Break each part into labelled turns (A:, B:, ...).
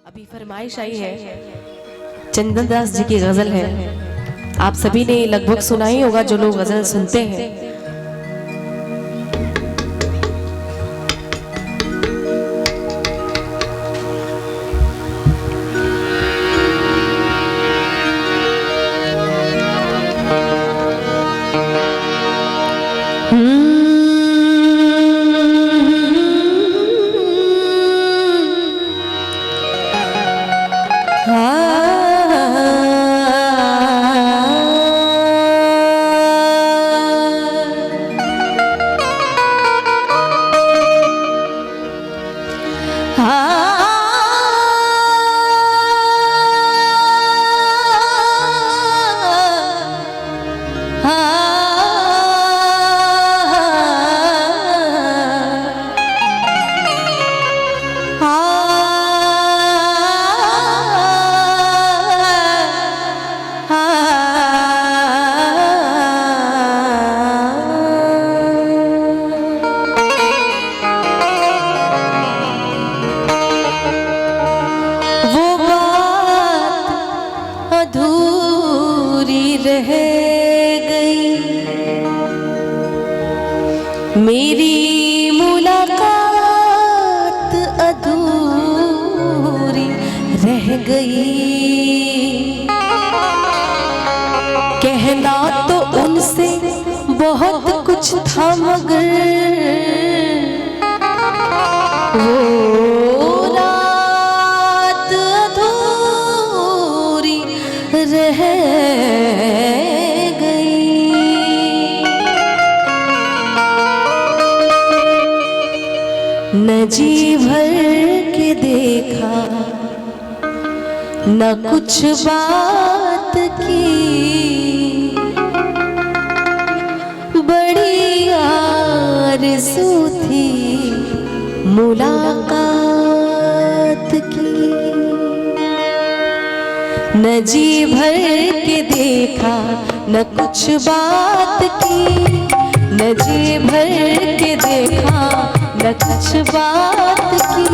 A: अभी फरमाइश आई है, चंदन दास जी की गजल है। आप सभी ने लगभग सुना ही होगा जो लोग गजल सुनते हैं। रह गई मेरी मुलाकात अधूरी रह गई। कहना तो उनसे बहुत कुछ था मगर वो रात अधूरी रह न जी भर के देखा न कुछ बात की, बड़ी आरज़ू थी मुलाकात की। न जी भर के देखा न कुछ बात की, न जी भर के देखा न कुछ बात की,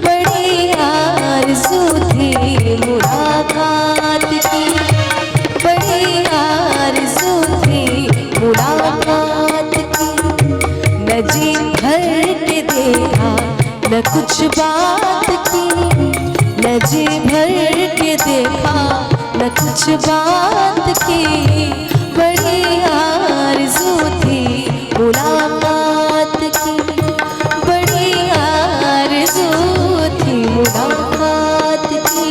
A: बड़ी आरज़ू थी मुलाकात की, बड़ी आरज़ू थी मुलाकात की। न जी भर के देखा न कुछ बात की, न जी भर के देखा न कुछ बात की, बड़ी आरज़ू थी मुलाकात की, बड़ी आरज़ू थी मुलाकात की।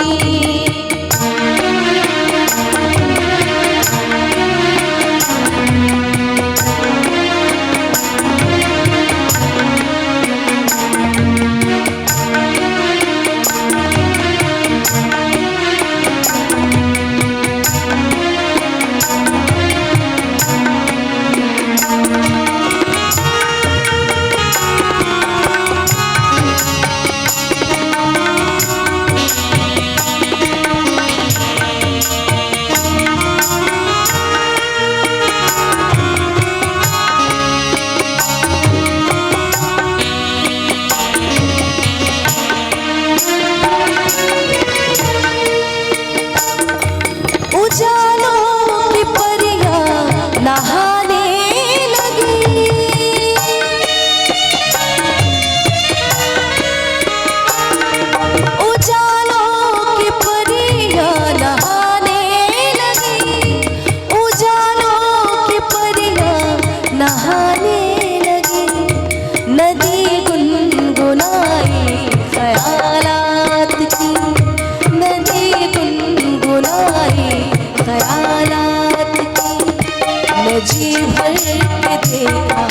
A: जी भर के देखा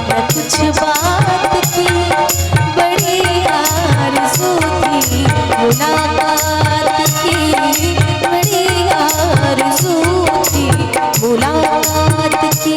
A: न कुछ बात की, बड़ी आरज़ू थी मुलाकात की, बड़ी आरज़ू थी मुलाकात की।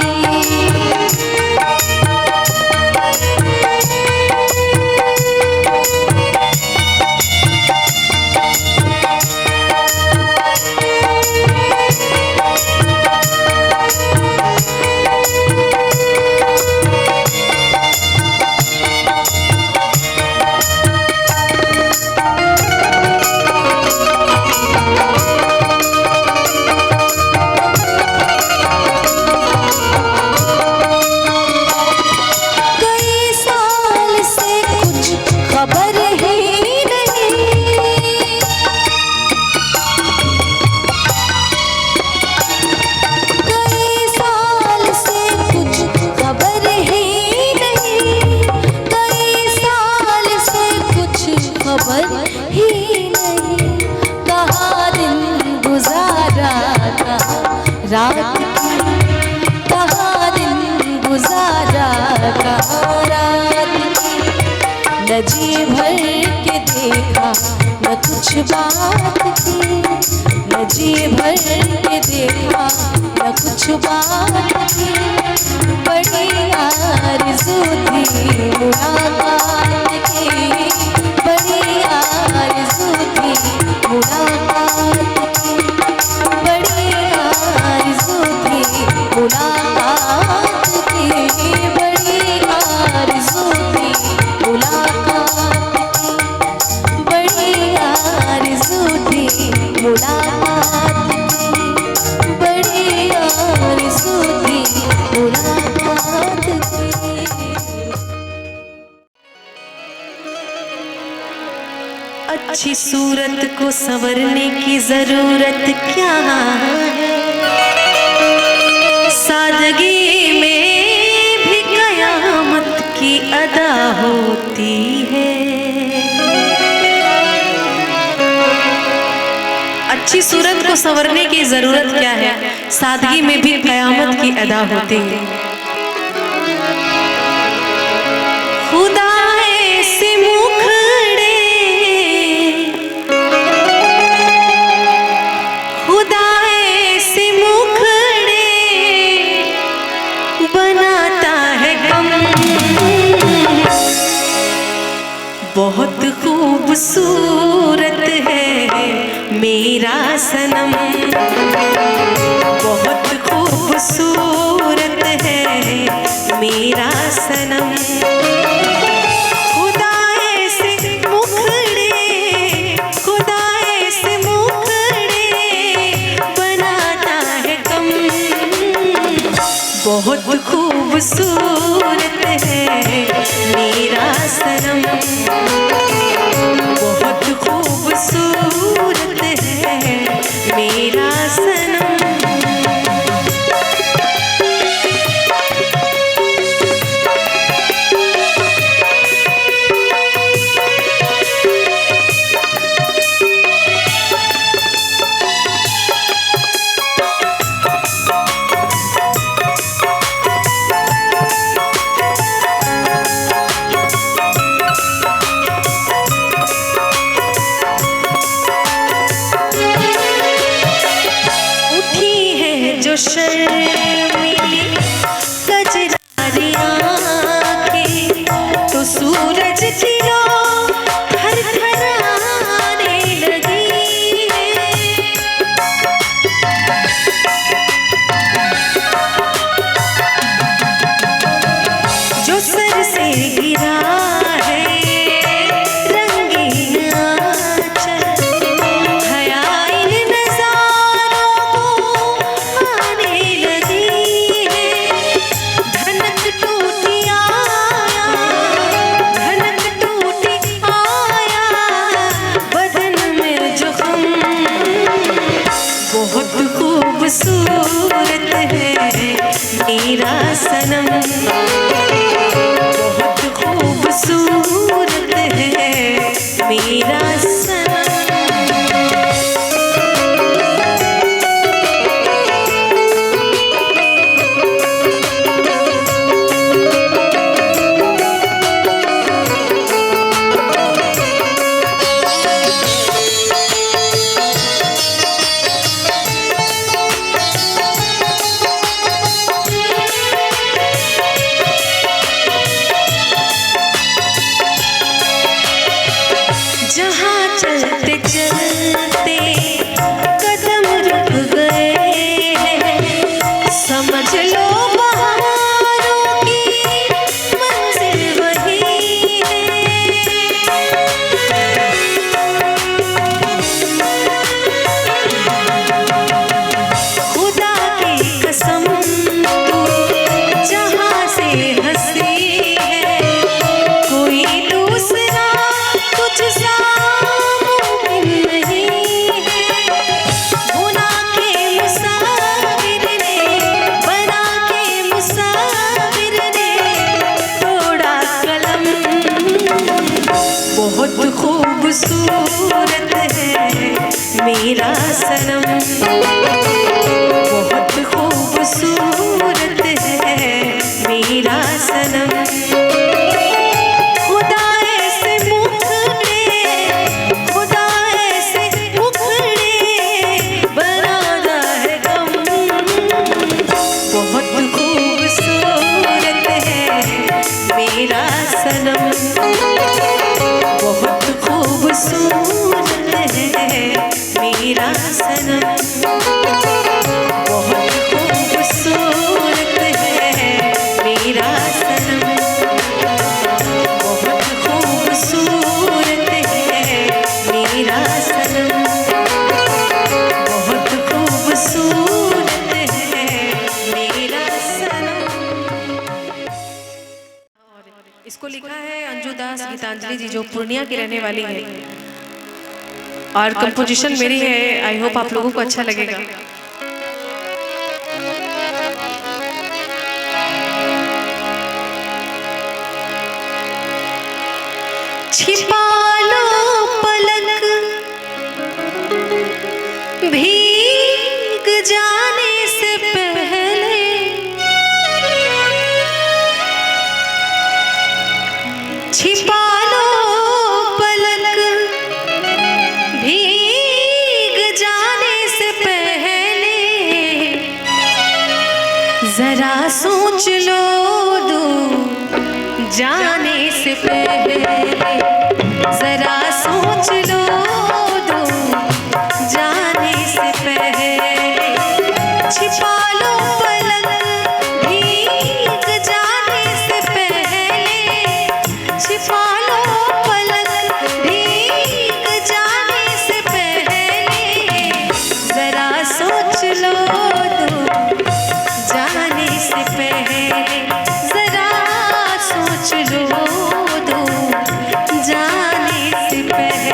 A: ही नहीं, कहाँ दिन गुजारा कहाँ रात की, कहाँ दिन गुजारा कहाँ रात की। न जी भर के देखा न कुछ बात की, न जी भर के देखा न कुछ बात की। बड़ी आरज़ू थी मुलाकात की, बड़ी आरज़ू थी मुलाकात की, बड़ी आरज़ू थी मुलाकात की, बड़ी आरज़ू थी मुलाकात की, बड़ी आरज़ू थी मुलाकात की, बड़ी आरज़ू थी मुलाकात की। अच्छी सूरत को संवरने की जरूरत क्या है, सादगी में भी कयामत की अदा होती है। अच्छी सूरत को संवरने की जरूरत क्या है, सादगी में भी कयामत की अदा होती है। खुदा ऐसे मुखड़े, खुदा ऐसे मुखड़े बनाता है गम। बहुत खूबसूरत है मेरा सनम, बहुत खूबसूरत है मेरा सनम। खुदा ऐसे मुखड़े, खुदा ऐसे मुखड़े बनाता है गम। बहुत खूबसूरत है मेरा सनम, बहुत खूबसूरत है मेरा सनम। शर्मीली कजरारी आँखें तो सूरज की थरथराने लगी है। जो सर से गिरा है रंगीन आंचल, हया इन नजारों को आने लगी है। धनक टूटी आया, धनक टूटी आया बदन में जख्म। बहुत खूबसूरत है मेरा सनम, बहुत खूबसूरत है मेरा सनम। जहाँ चलते चलते कदम रुक गए हैं, समझ लो बहारों की मंजिल वही है। खुदा की कसम तू जहाँ से हंसी है, कोई दूसरा तुझ सा मुमकिन नहीं है। खूबसूरत है मेरा सनम, बहुत खूबसूरत है मेरा सनम। खुदा ऐसे बनाना है गम, बहुत खूबसूरत है मेरा सनम, बहुत खूबसूरत है मेरा सनम, बहुत खूबसूरत है मेरा सनम, बहुत खूबसूरत है मेरा सनम, बहुत खूबसूरत है मेरा सनम। इसको लिखा है अंजू दास गीतांजलि जी, जो पूर्णिया की रहने वाली है, और कंपोजिशन मेरी है। आई होप आप लोगों को अच्छा लगेगा। छिपा लो पलक भीग जाने से पहले, छिपा लो पलक भीग जाने से पहले, जरा सोच लो दूर जाने से पहले, जरा सोच लो दूर जाने से पहले, छिपा लो पलक भीग जाने से पहले, छिपा लो पलक भीग जाने से पहले, जरा सोच लो दूर जाने से पहले, जरा सोच लो दूर जाने से पहले।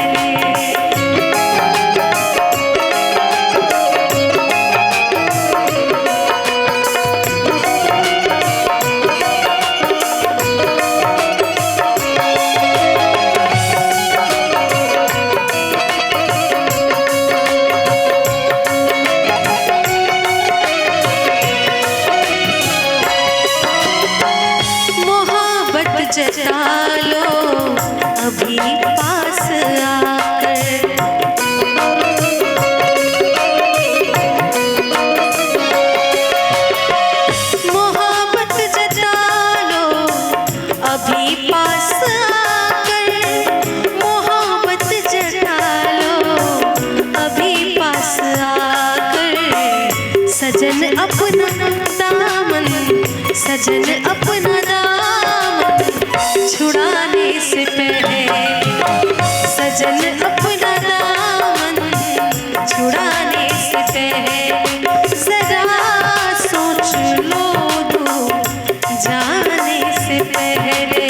A: मोहब्बत जता लो अभी पास आकर, मोहब्बत जता लो अभी पास आकर, मोहब्बत जता लो अभी पास आकर, सजन अपना दामन, सजन अपना दामन छुड़ाने से पहले, सजन अपना दामन छुड़ाने से पहले, जरा सोच लो दूर जाने से पहले।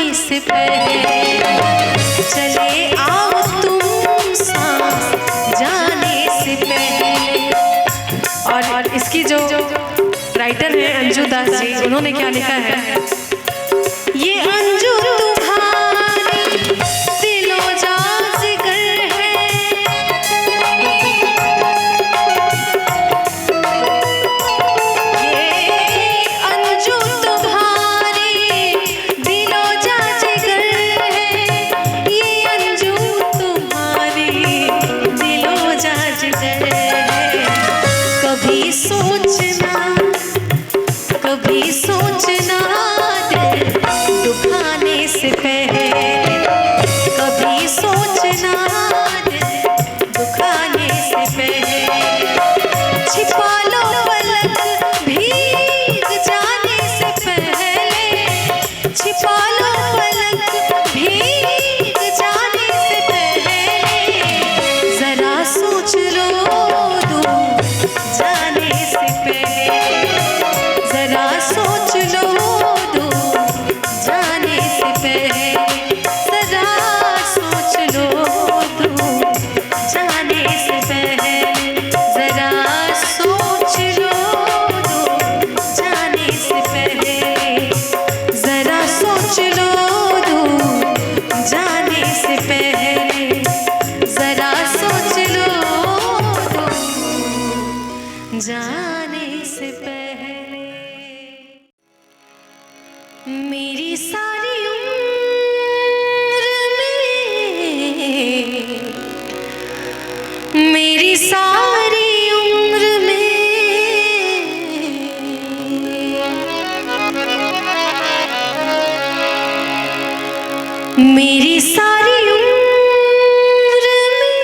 A: जाने से पहले, चले आओ तुम सांस जाने से पहले। और इसकी जो राइटर है अंजू दास जी, उन्होंने क्या लिखा है, ये अंजू तुम्हारी दिलो जा जिगर है, ये अंजू तुम्हारी दिलो जा जिगर है, ये अंजू तुम्हारी दिलो जा जिगर है। कभी सोचना दिल दुखाने से पहले, कभी सोचना दिल दुखाने से पहले, छिपा लो पलक भीग जाने से पहले, छिपा लो पलक भीग जाने से पहले, जरा सोच लो दूर जाने से पहले, जरा सोच लो दूर जाने से पहले, जरा सोच लो दूर जाने से पहले, जरा सोच लो दूर जाने से पहले, जरा सोच लो दूर जाने से पहले, जरा सोच लो दूर जाने से पहले। मेरी सारी उम्र में, मेरी सारी उम्र में, मेरी सारी उम्र में,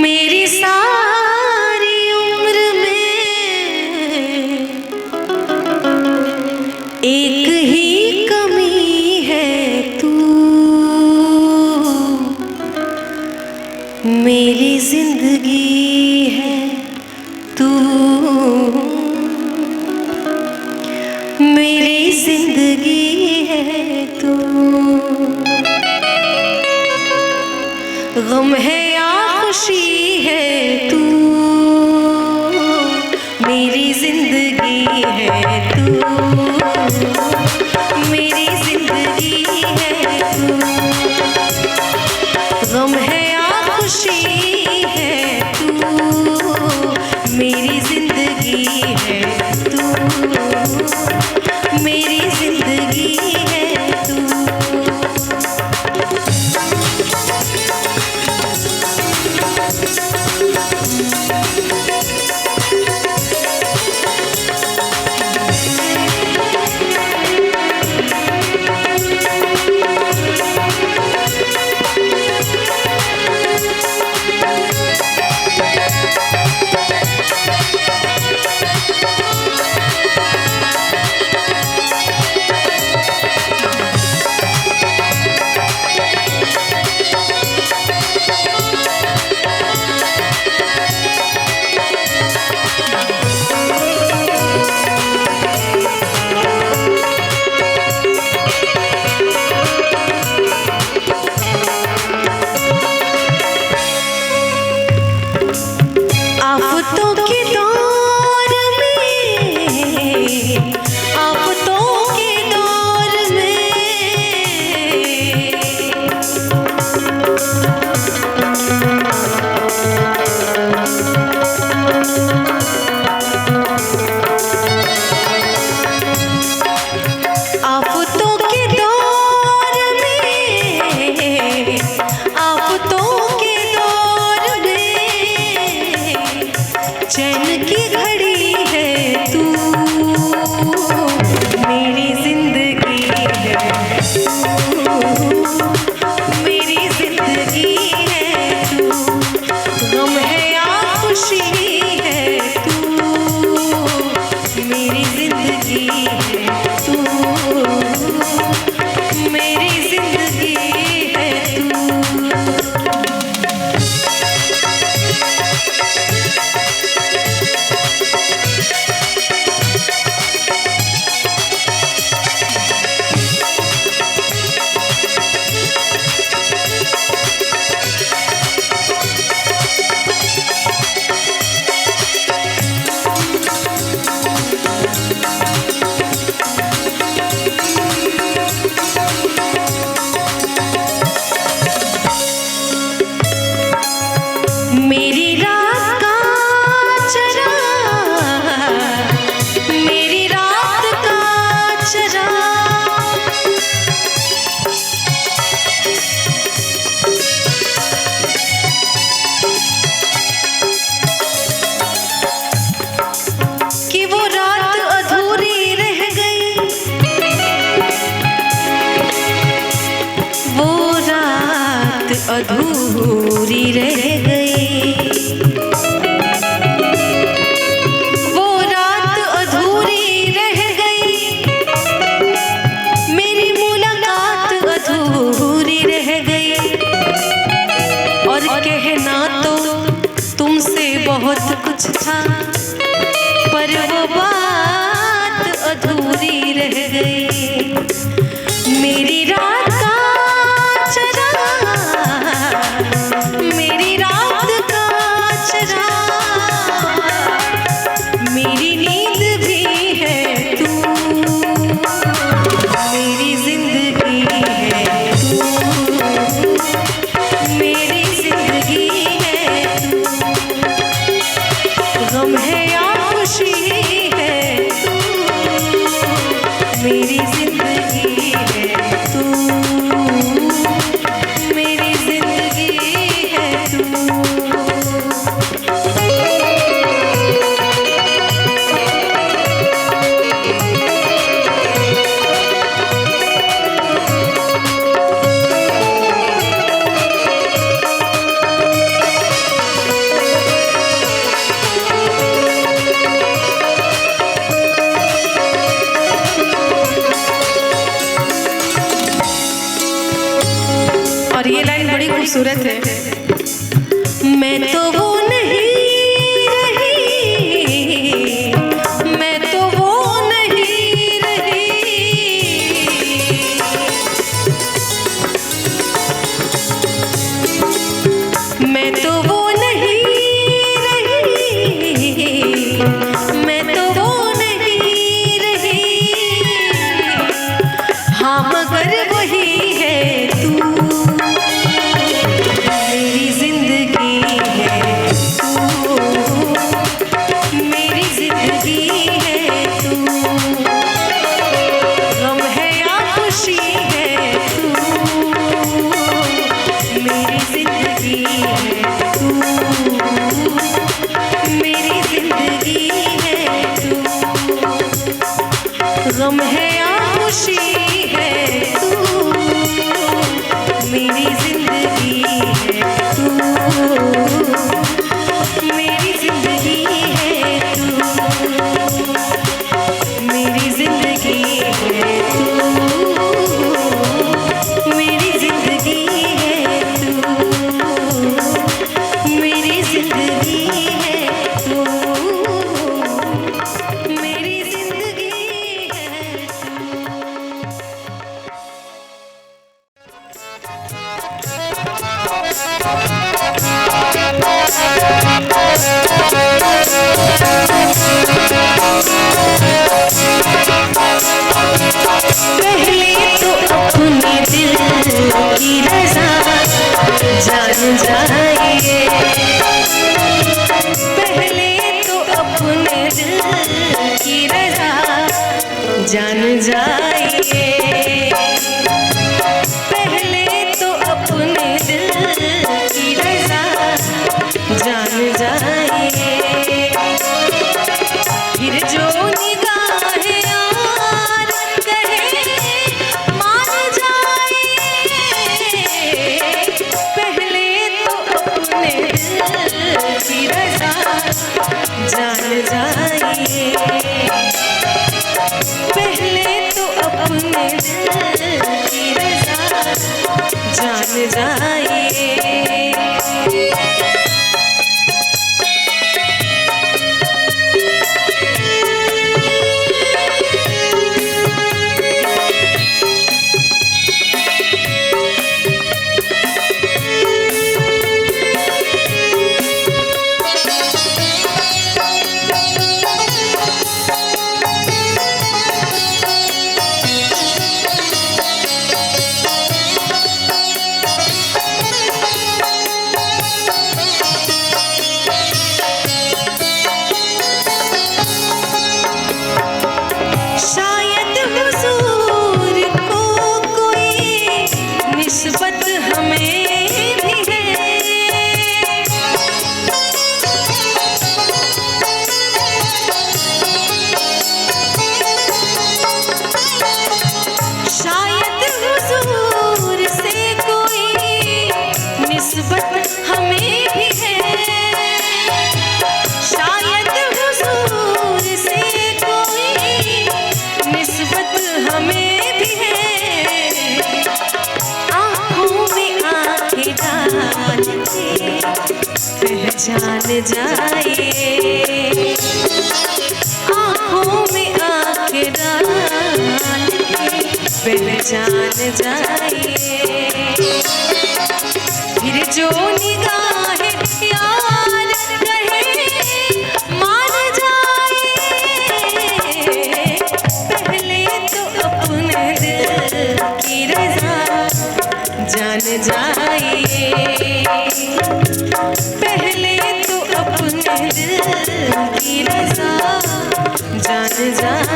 A: मेरी सारी उम्र में एक ही कमी है तू, मेरी जिंदगी है तू, मेरी जिंदगी है तू। गम है या खुशी है तू, मेरी जिंदगी है तू, मेरी जिंदगी है तू। गम है या खुशी है तू, मेरी जिंदगी है तू, मेरी जिंदगी है तू। अधूरी रह गई, वो रात अधूरी रह गई, मेरी मुलाकात अधूरी रह गई। और कहना तो तुमसे बहुत कुछ था, पर वो बात अधूरी रह गई। मेरी रात का चराग, मेरी रात का चराग, मेरी नींद भी है तू, मेरी जिंदगी है तू, मेरी जिंदगी है तू, गम है या खुशी है तू, मेरी जिंदगी है तू, मेरी जिंदगी है तू। और ये लाइन बड़ी खूबसूरत है। मैं तो वो नहीं रही, मैं तो वो नहीं रही, मैं तो वो नहीं रही, मैं तो वो नहीं रही, हाँ मगर वही है तू, मेरी जिंदगी है तू, मेरी जिंदगी है तू, गम है या खुशी है तू, मेरी जिंदगी है तू, मेरी जिंदगी है तू, गम है या खुशी है तू, मेरी जिंदगी है तू, मेरी जिंदगी है तू, मेरी जिंदगी है तू, मेरी जिंदगी है तू, मेरी जिंदगी है तू, मेरी जिंदगी है पहले तो अपने दिल की रज़ा जान जाइए, पहले तो अपने दिल की रज़ा जान जाइए, पहले तो अपने दिल की रज़ा जान जाइए, फिर जो निगाहें यार कहे मान जाइए, पहले तो अपने दिल की रज़ा जान जाइए, पहले तो अपने दिल की रज़ा जान जाइए। निस्बत हमें भी है, शायद हुजूर से कोई निस्बत हमें भी है। आँखों में आँखें डाल के पहचान जाए, आँखों में आँखें डाल के पहचान जाए। फिर जो निगाहें यार कहे मान जाए, पहले तो अपने दिल की रज़ा जान जाए, पहले तो अपने दिल की रज़ा जान जाए।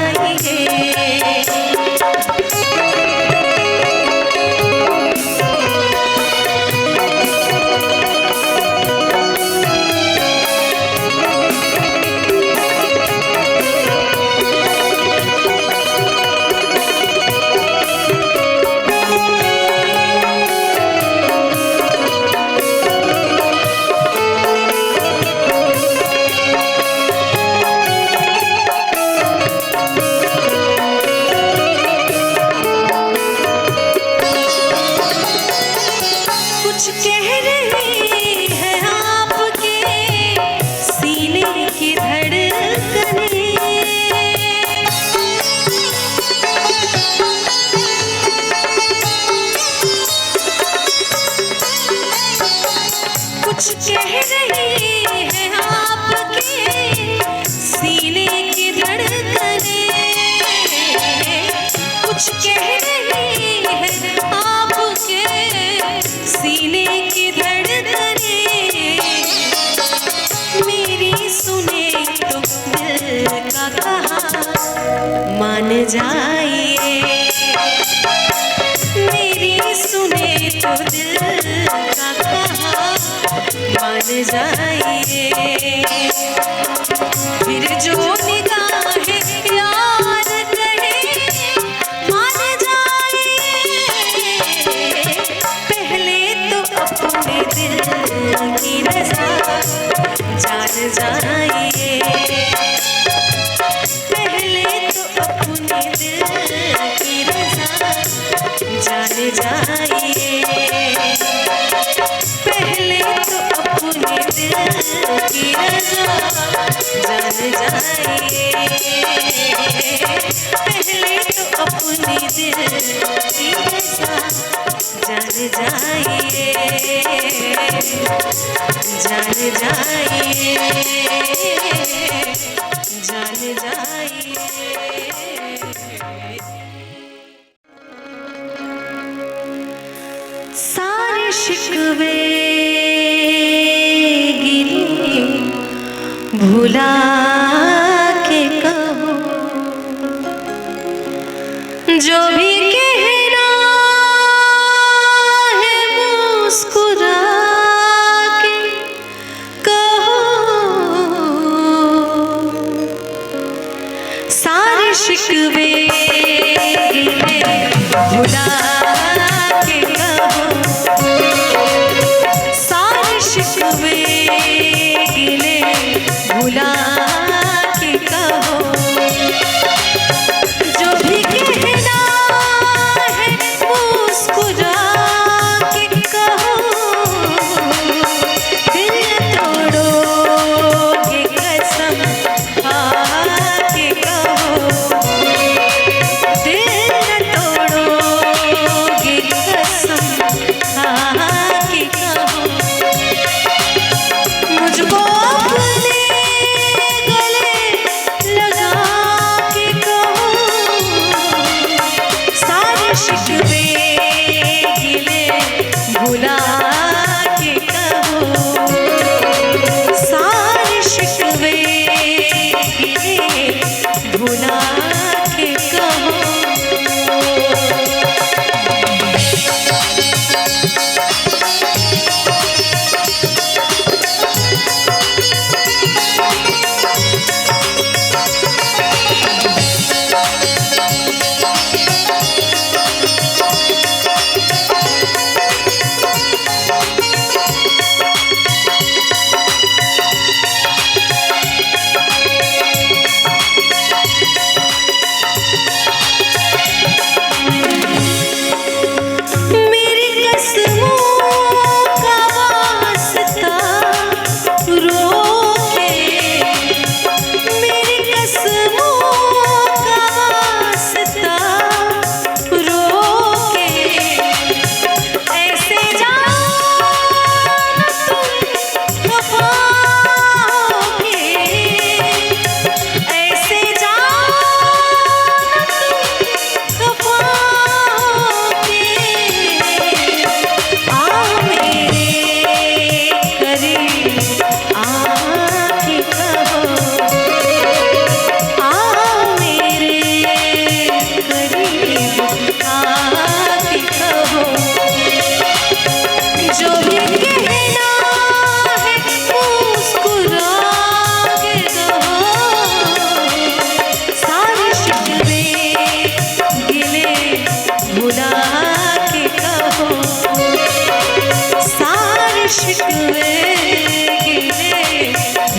A: मान जाइए, मेरी सुने तो दिल का कहा मान जाइए। फिर जो निगाहें यार कहे मान जाइए, पहले तो अपने दिल की रज़ा जान जाइए, जान जाइए, पहले तो अपने दिल की रज़ा जान जाइए, पहले तो अपने दिल की रज़ा जान जाइए, जान जाइए, जान जाइए। सारे शिकवे गिले भुला के कहो, जो भी कहना है मुस्कुरा के कहो। सारे शिकवे गिले भुला भुला के कहो, जो भी कहना है मुस्कुरा के कहो। दिल तोड़ोगे कसम खा के कहो, दिल तोड़ोगे कसम खा के कहो। मुझको के कहो, जो भी कहना है मुस्कुरा के कहो, सारे शिकवे गिले भुला के कहो, सारे शिकवे गिले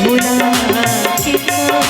A: भुला के कहो।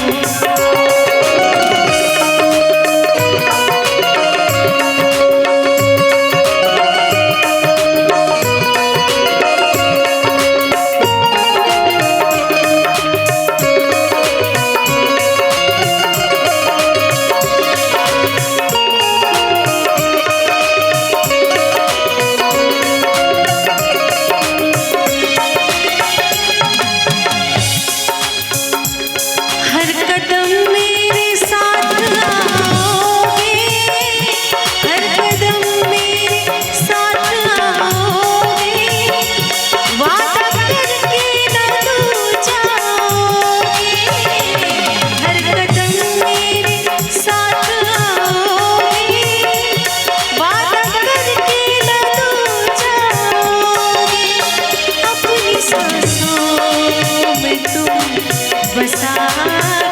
A: बसा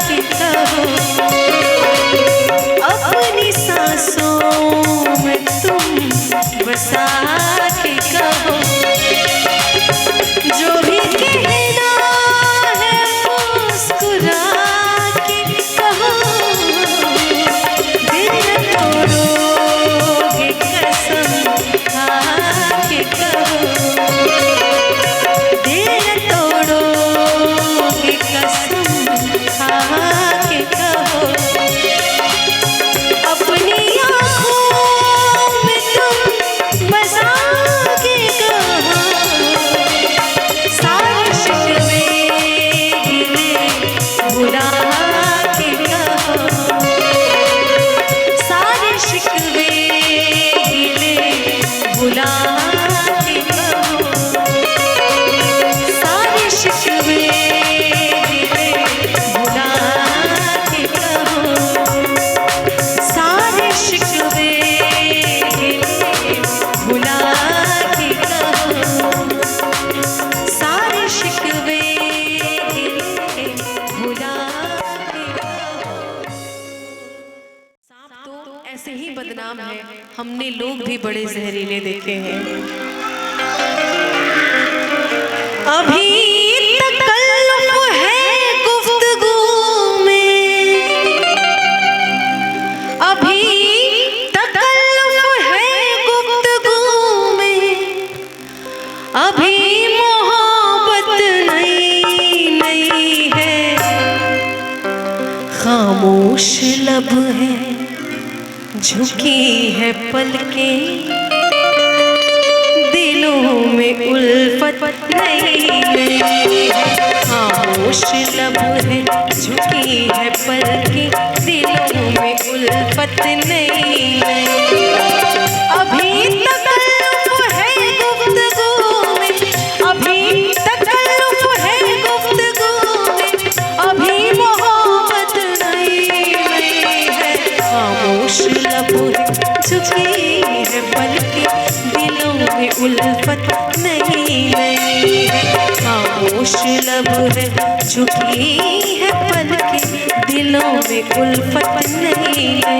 A: के कहो, अपनी सांसों में तुम बसा के कहो, जो भी कहना है मुस्कुरा के कहो, दिल न तोड़ोगे कसम खा के कहो, दिल न तोड़ोगे कसम खा के कहो, अपनी आँखों में तुम बसा के कहो, सारे शिकवे गिले भुला के कहो, सारे शिकवे गिले भुला के कहो, सारे शिकवे ऐसे ही बदनाम है, हमने लोग भी बड़े जहरीले देखे हैं। अभी तकल्लुफ़ है गुफ्तगू में, अभी तकल्लुफ़ है गुफ्तगू में, अभी मोहब्बत नई है, खामोश लब है, झुकी है पलकें, दिलों में उल्फत नहीं है, खामोश लब है, झुकी है पलकें, दिलों में उल्फत नहीं है, अभी तकल्लुफ़ है गुफ्तगू में, अभी तकल्लुफ़ है गुफ्तगू में, अभी मोहब्बत नहीं है, खामोश लब है, झुकी है पलकें, दिलों में उल्फत नहीं है, खामोश लब है, झुकी है पलकें, दिलों में उल्फत नहीं है।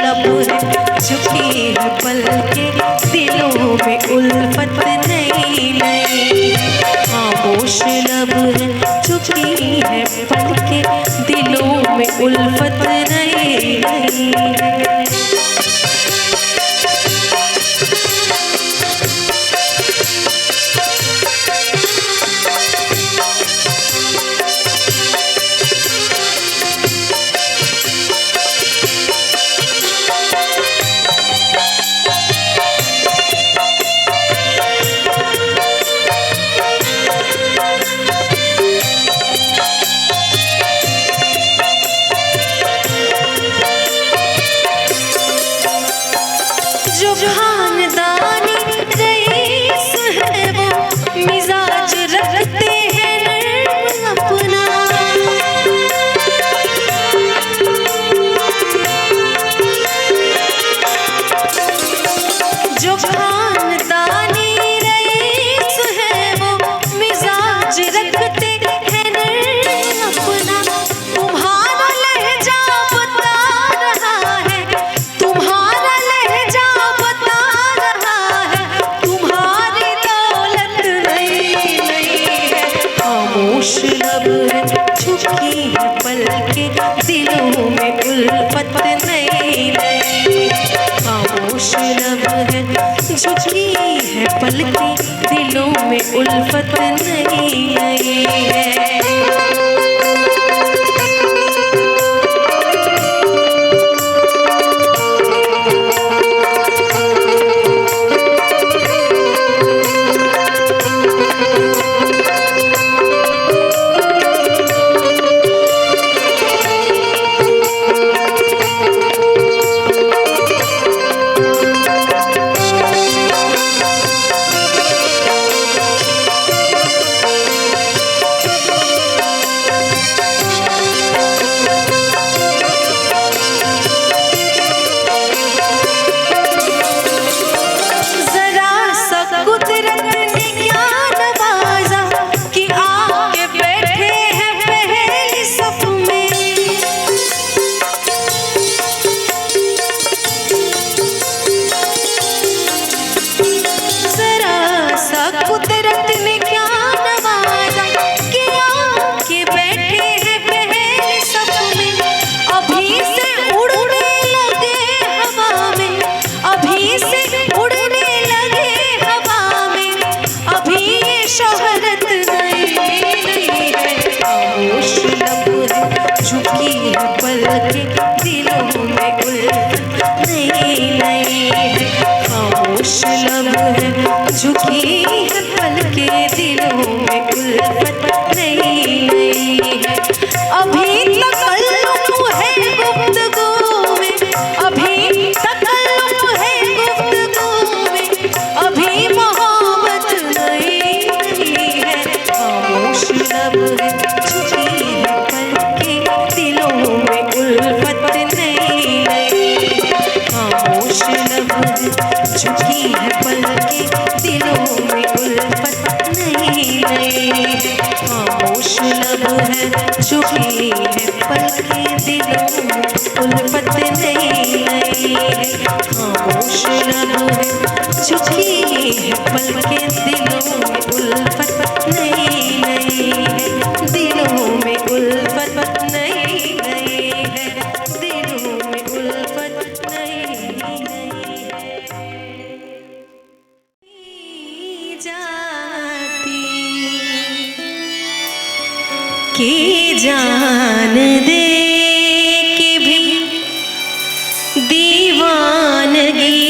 A: लब है झुकी है पल के, दिलों में उल्फत नई नई। खामोश लब है झुकी है पल के, दिलों में उल्फत नई नई। जो खानदानी रईस है वो मिजाज रखते हैं नर्म अपना। जो खानदानी रईस है वो मिजाज रखते हैं नर्म अपना। तुम्हारा लहजा बता रहा है, तुम्हारा लहजा बता रहा है, तुम्हारी दौलत नई नई है। खामोश लब है झुकी है पल के, दिलों में उल्फत नई नई। खामोश लब है झुकी है पल के, दिलों में उल्फत नई नई है। झुकी है पल के, दिलों में उल्फत नई नई है। खामोश लब है झुकी है पल के, दिलों में उल्फत नई नई है। अभी तकल्लुम है गुफ्तगू में, अभी तकल्लुम है गुफ्तगू में, अभी मोहब्बत नई नई है। खामोश लब है झुकी है पल के, दिलों में उल्फत नई नई। खामोश लब है झुकी है पल के, दिलों में उल्फत नई नई। खामोश लब है झुकी है पल के, दिलों में उल्फत नई नई। खामोश लब है झुकी है पल के, दिलों में उल्फत नई नई है। दिलों में उल्फत नई नई है, दिलों में उल्फत नई नई है। जाती की जान दे के भी दीवानगी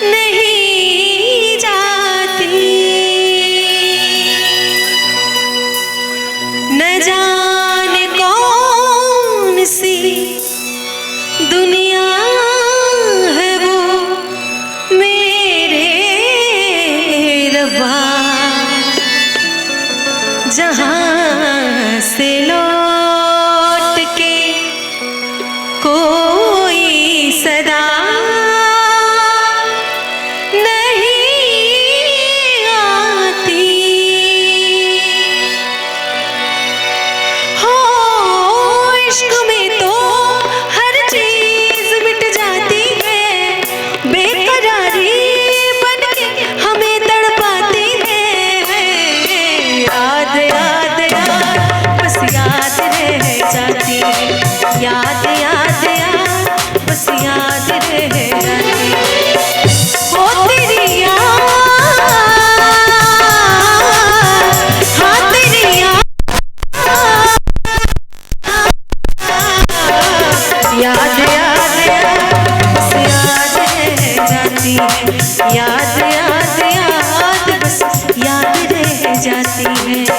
A: नहीं जाती। न जाने कौन सी दुनिया है वो मेरे रब्बा, जहाँ से लौट के कोई सदा नहीं आती। हो इश्क में तो जाती है।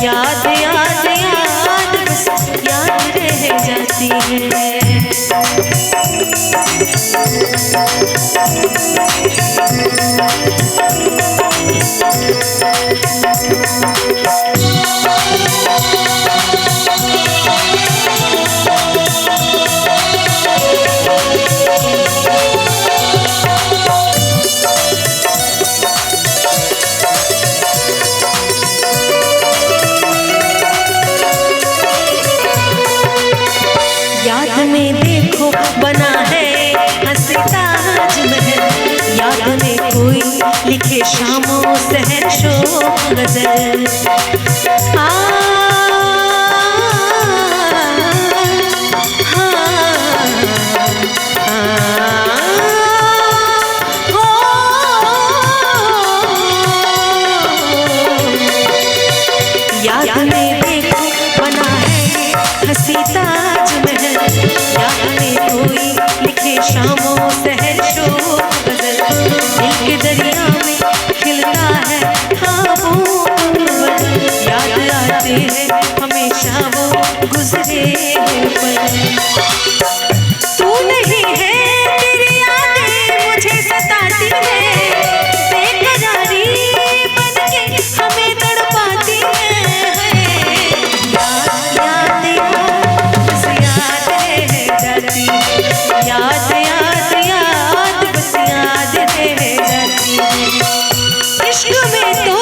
A: याद याद याद बस याद रह जाती है। याद में देखो बना है हंसी ताजमहल, याद में कोई लिखे शामों सहर शोक गजल। याद में देखो बना है हंसी ताजमहल, याद में कोई लिखे शामों सहर शोक गजल। दिल के दरिया में खिलता है ख्वाबों का याद आते हैं हमेशा वो गुजरे पल। तू नहीं है तेरी यादें मुझे सताती है, बेकरारी बनके हमें तड़पाती है। याद याद बस याद रह जाती, याद याद याद बस याद रह जाती। इश्क में तो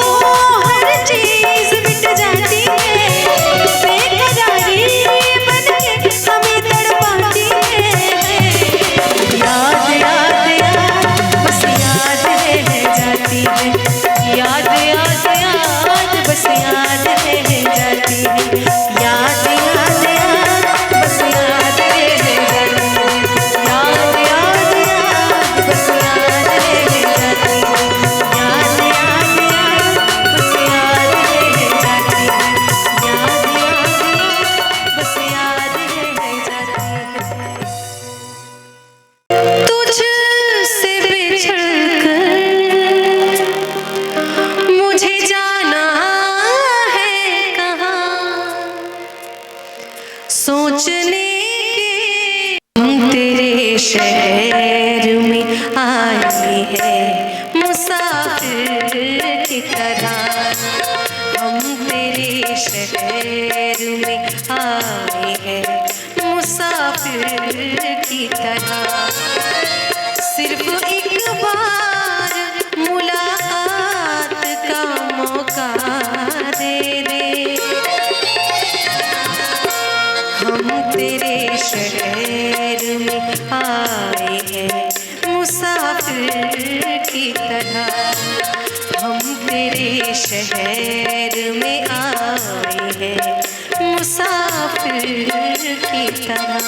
A: हर चीज मिट जाती है, बेकरारी बनके हमें तड़पाती है। याद याद याद बस याद रह जाती है, याद याद याद बस याद रह जाती है। याद याद याद बस याद रह जाती है, याद याद याद बस याद रह जाती है। याद याद याद बस याद रह जाती है, याद याद बस याद रह जाती है। तुझसे बिछड़कर मुझे जाना है कहाँ, सोचने के हम तेरे शहर में आए हैं मुसाफिर की तरह। हम तेरे शहर में आए हैं मुसाफिर की तरह। सिर्फ एक बार मुलाकात का मौका दे दे, हम तेरे शहर में आए हैं मुसाफिर की तरह। हम तेरे शहर में आए हैं मुसाफिर की तरह।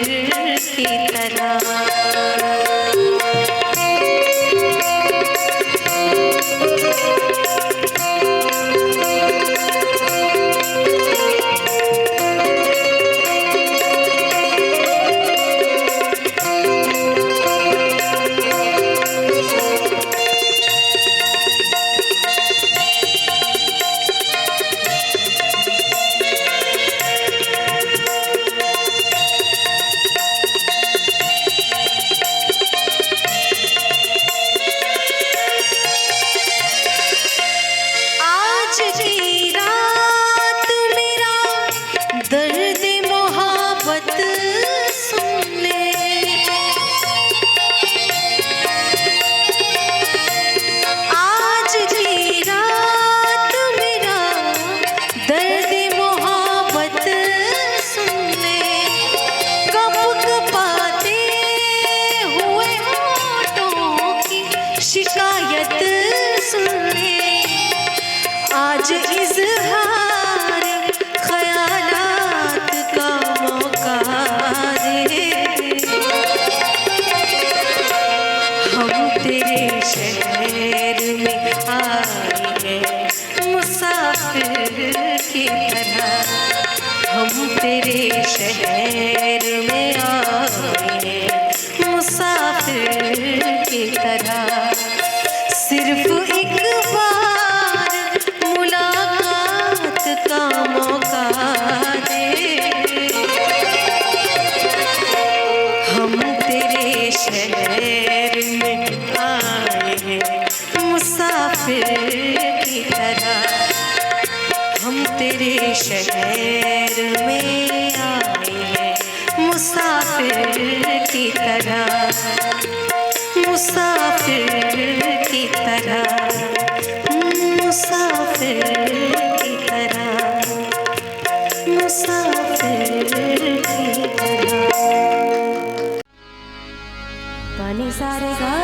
A: की तरह। शिकायत सुने आज इज़हार ख़यालात का मौका दे। हम तेरे शहर में आए हैं मुसाफिर की तरह। हम तेरे शहर में आए हैं मुसाफिर की तरह। सिर्फ एक बार मुलाकात का मौका दे। हम तेरे शहर में आए हैं मुसाफिर की तरह। हम तेरे शहर में आए हैं मुसाफिर की तरह। मुसाफिर की तरह, मुसाफिर की तरह, मुसाफिर की तरह। पानी सारे गा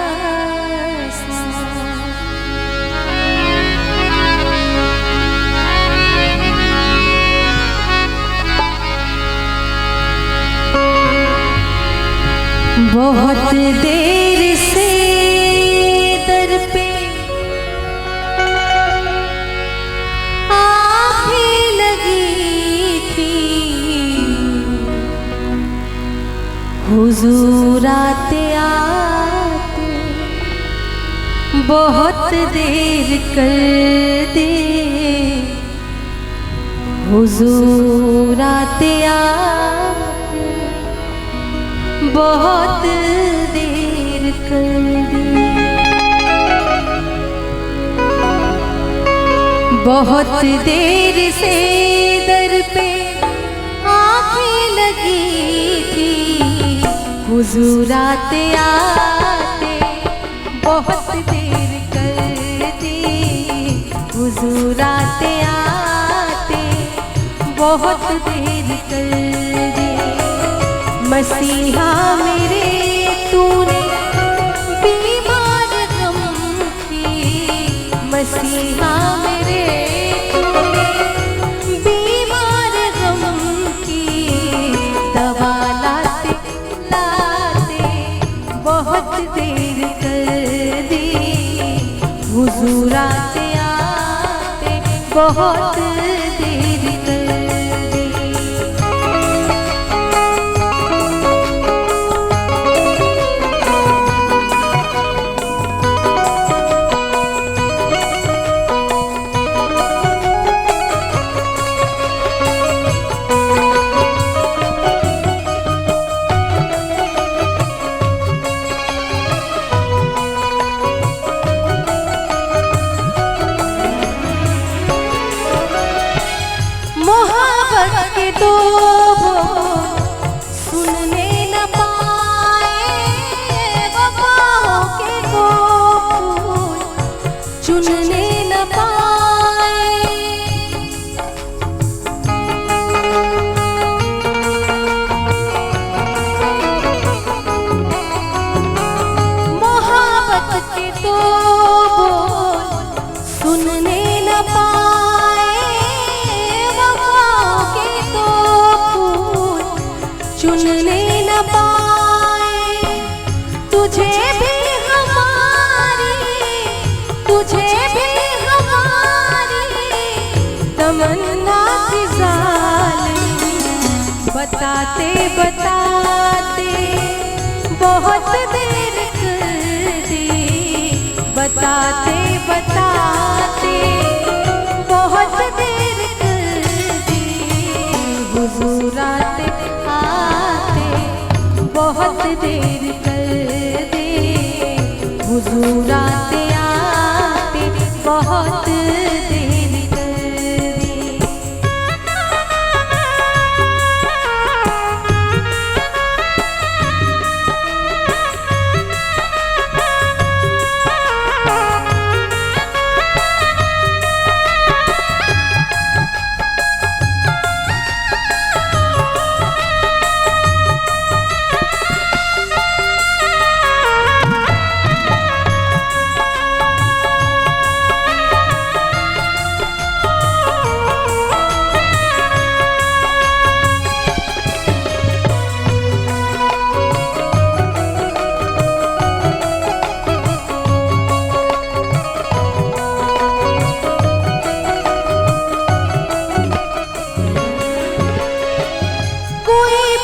A: बहुत देर से दर पे आँखें लगी थी। हुजूर आते आते बहुत देर कर दे। हुजूर आते आते बहुत देर कर दी। बहुत देर से दर पे आँखें लगी थी। हुजूर आते आते बहुत देर कर दी। हुजूर आते आते बहुत देर कर दी। मसीहा मेरे तूने बीमार गम की। मसीहा मेरे तूने बीमार गम की। दवा लाते लाते बहुत देर कर दी। हुजूर आते आते बहुत देर कर दी। मोहब्बत के दो सुनने न पाए। वफाओं के दो चुनने न पाए। मोहब्बत के दो सुनने न पाए। चुनने तमन्ना की जालिम बताते बताते बहुत देर कर दी, बताते बताते बहुत देर कर दी। हुजूर आते आते बहुत देर कर दी, हुजूर आते आते बहुत देर कर दी।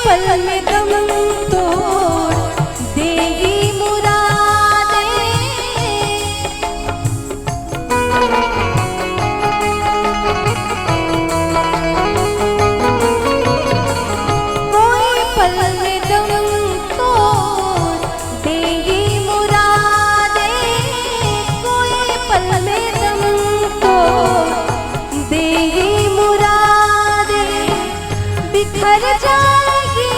A: पल में दम तोड़ देगी मुरादें, कोई पल में दम तोड़ देगी मुरादें, कोई पल में दम तोड़ देगी मुरादें। बिखर जाएगी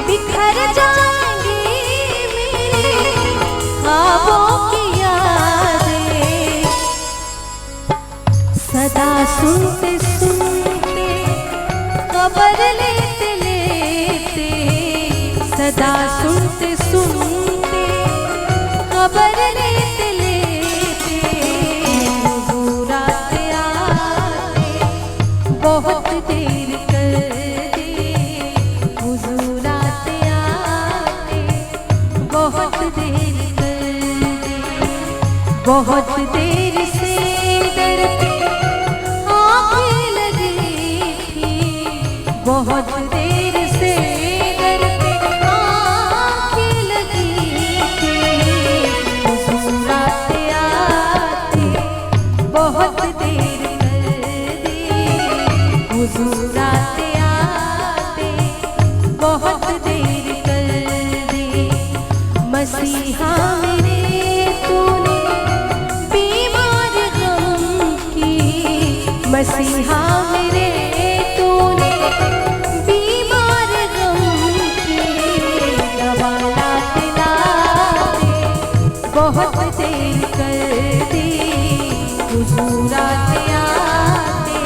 A: बिखर जाएंगी मेरे ख्वाबों की यादें। सदा सुनते सुनते खबर लेते लेते, सदा सुनते सुनते खबर लेते लेते। हुजूर आते आते बहुत देर कर दी, हुजूर आते आते बहुत देर कर दी। बहुत देर से दर पे आँखें लगी थी, बहुत देर से दर पे आँखें लगी थी। हुजूर आते आते बहुत देर कर दी, हुजूर आते आते बहुत देर कर दी। मसीहा मेरे तूने बीमार गम की, मसीहा मेरे तूने बीमार गम की। दवा लाते लाते बहुत देर कर दी, हुजूर आते आते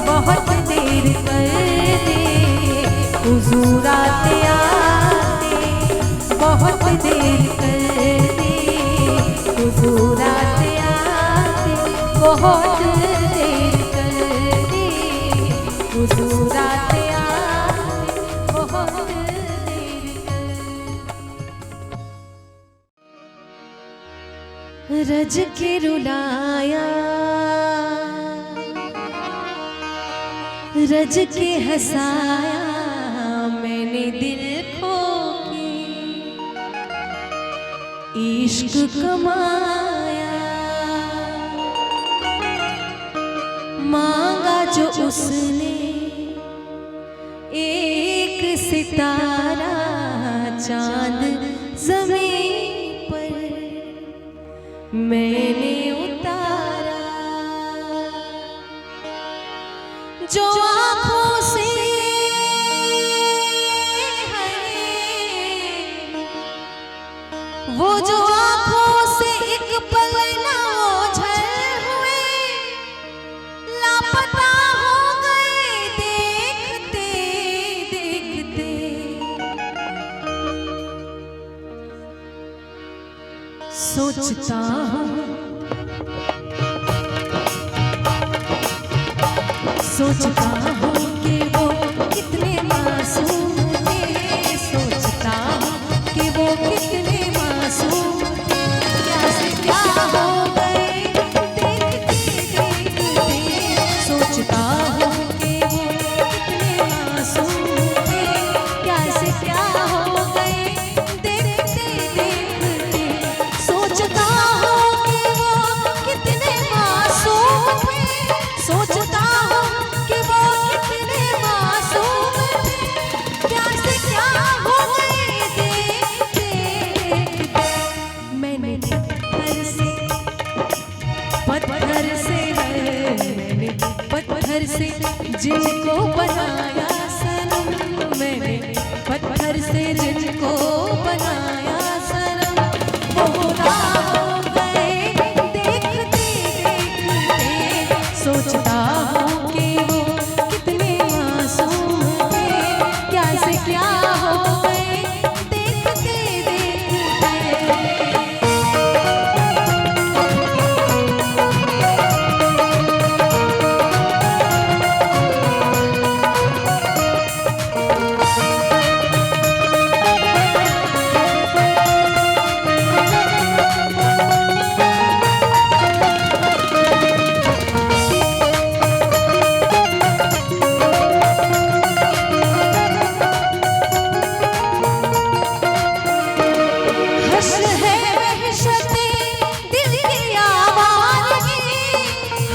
A: बहुत देर कर दी, हुजूर आते आते बहुत देर कर दी, हुजूर आते आते बहुत देर कर दी, हुजूर आते आते बहुत देर कर। रज के रुलाया रज के हंसाया मैंने दिल खो के, इश्क कमाया मांगा जो उसने एक सितारा चांद जमीन पर मैंने उतारा। जो आँखों से वो जो आँखों से एक पल ना ओझल हुए, लापता हो गए देखते देखते। सोचता हूँ सोचता हूँ कि वो कितने मासूम थे, सोचता हूँ कि वो कितने मासूम थे। क्या से क्या हो गए देखते देखते। सोचता हूँ कि वो कितने मासूम थे, क्या से क्या हो गए देखते। मैंने पत्थर से जिनको बनाया सनम, मैंने पत्थर से जिनको बनाया सनम, वो खुदा हो गए देखते देखते। सोचता हूँ कि वो कितने मासूम थे, क्या से क्या हो गए देखते देखते।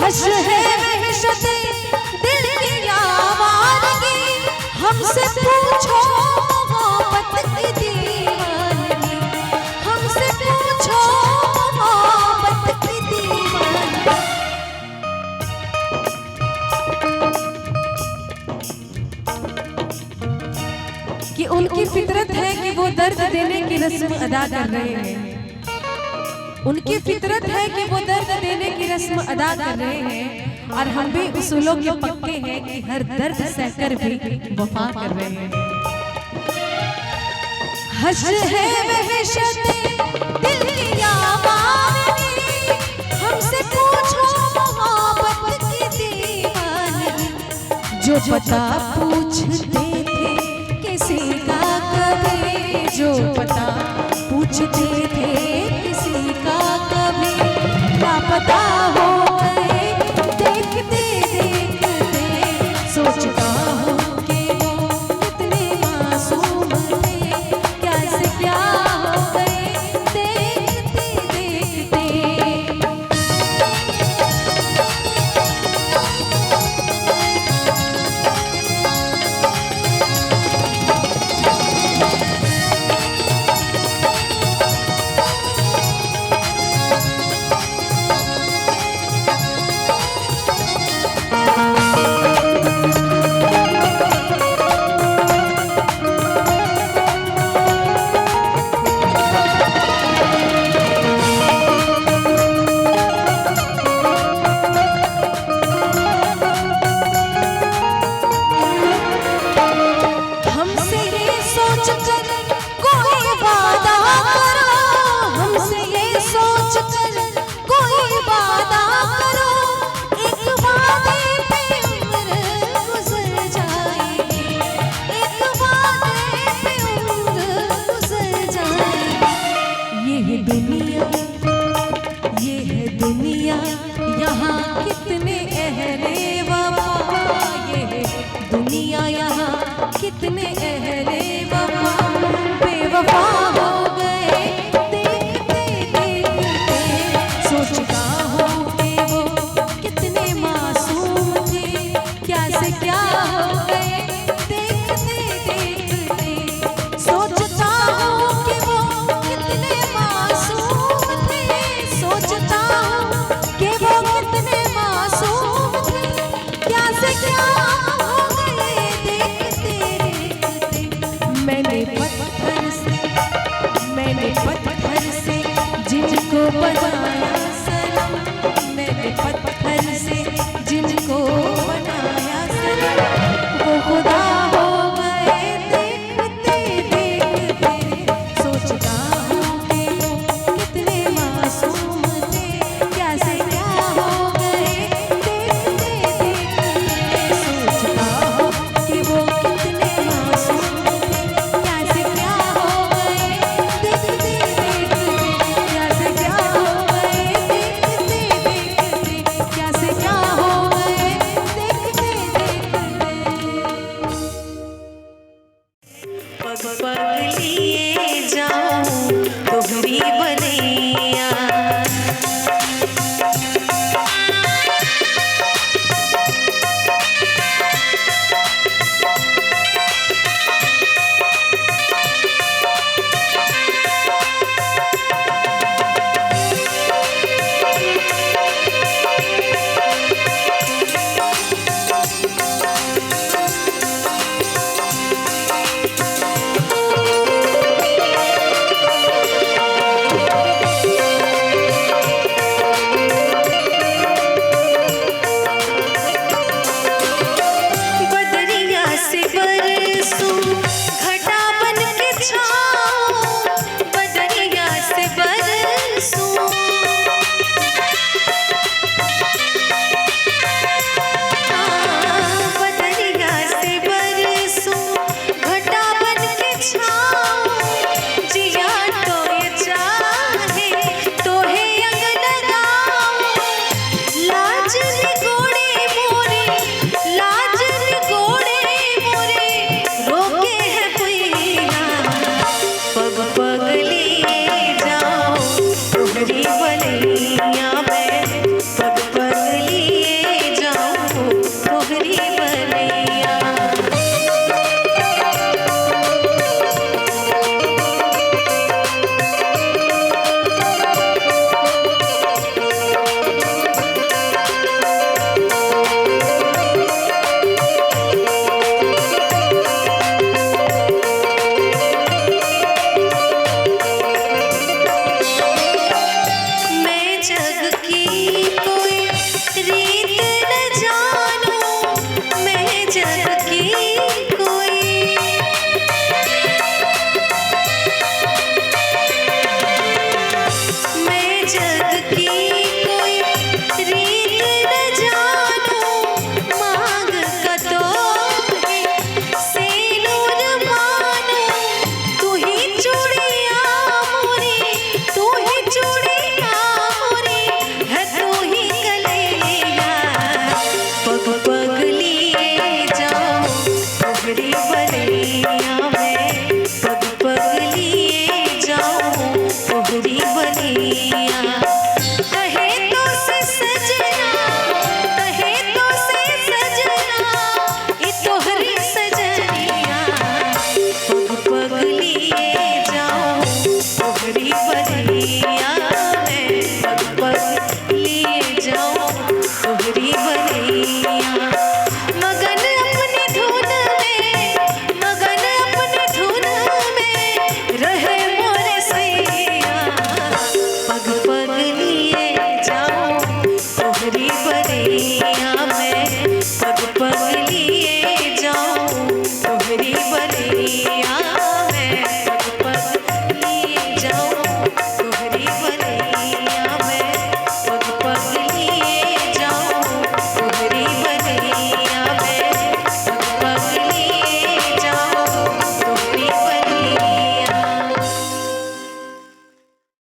A: हश है वहशते दिल की आवाज़गी, हमसे पूछो मोहब्बत की दीवानगी, हमसे पूछो मोहब्बत की दीवानगी। कि उनकी फितरत है कि वो दर्द देने की रस्म अदा कर रहे हैं, उनकी फितरत है कि वो दर्द देने की रस्म अदा कर रहे हैं, और हम भी उसूलों के पक्के हैं कि हर दर्द सहकर भी वफा कर रहे हैं। हश है वहशते दिल की आवाज़गी, हमसे पूछो मोहब्बत की दीवानगी। जो पता पूछते थे किसी का कभी, जो पता पूछते थे किसी का कभी, लापता हो गए देखते देखते। सोचता हूँ कि वो कितने मासूम थे, क्या से क्या हो गए देखते देखते। कितने